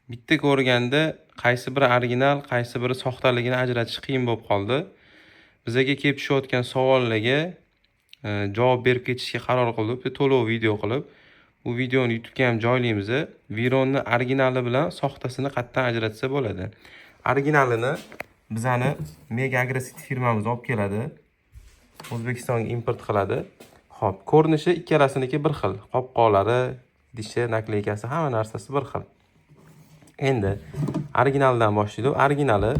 Bitta ko'rganda qaysi biri original, qaysi biri soxtaligini ajratish qiyin bo'lib qoldi. Bizga kelib tushayotgan savollarga javob berib ketishga qaror qilib, to'liq video qilib, bu videoni YouTube'ga ham joylaymiz. Vironni originali bilan soxtasini qayerdan ajratsa bo'ladi. Originalini bizani Mega Agrosit firmamiz olib keladi. O'zbekistonga import qiladi. Xo'p, ko'rinishi ikkalasiniki bir xil. Qopqoqlari, idishi, nakleykasi, hamma narsasi bir xil. Endi originaldan boshlaydi. Originali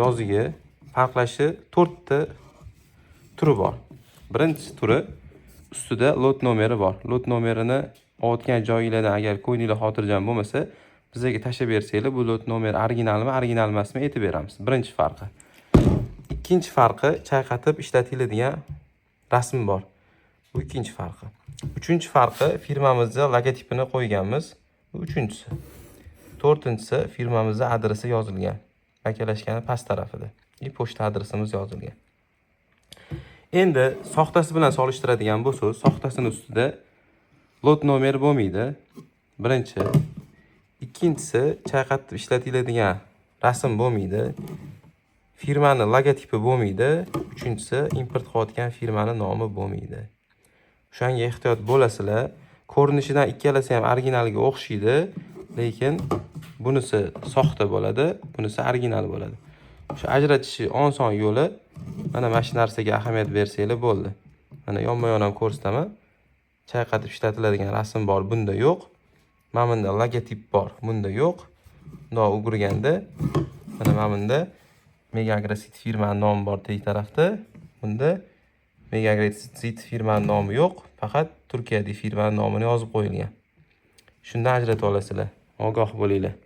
yoziga farqlashi 4 ta turi bor. Birinchi turi ustida lot nomeri bor. Lot nomerini o'tgan joyingizdan agar ko'nglingiz xotirjam bo'lmasa, bizga tashab bersanglar, bu lot nomeri originalmi, original emasmi aytib beramiz. Birinchi farqi. Ikkinchi farqi chayqatib ishlatiladigan rasm bor. Bu ikkinchi farqi. Uchinchi farqi firmamizning logotipini qo'yganmiz. Bu uchinchisi. To'rtinchisi firmamizning adresi yozilgan. Bakalashkani past tarafida. Pochta adresimiz yozilgan. Endi soxtasi bilan solishtiradigan bo'lsak, soxtasini ustida lot nomeri bo'lmaydi. Birinchi. Ikkinchisi chayqatib ishlatiladigan rasm bo'lmaydi. Firmaning logotipi bo'lmaydi. Uchinchisi import qilayotgan firmaning nomi bo'lmaydi. O'shanga ehtiyot bo'lasizlar. Ko'rinishidan ikkalasi ham originalga o'xshaydi, lekin bunisi soxta bo'ladi, bunisi original bo'ladi. Shu ajratishi oson yo'li mana shu narsaga ahamiyat bersanglar bo'ldi. Mana yonma-yon ham ko'rsataman. Chayqatib ishlatiladigan rasm bor, bunda yo'q. Mana bunda logotip bor, bunda yo'q. Bundoq o'girganda mana bunda Mega Agrosit firmaning nomi bor teg tarafda. Bunda Mega Agrosit firmaning nomi yo'q, faqat Turkiyadagi firmaning nomini yozib qo'yilgan. Shundan ajratib olasizlar. Ogoh bo'linglar.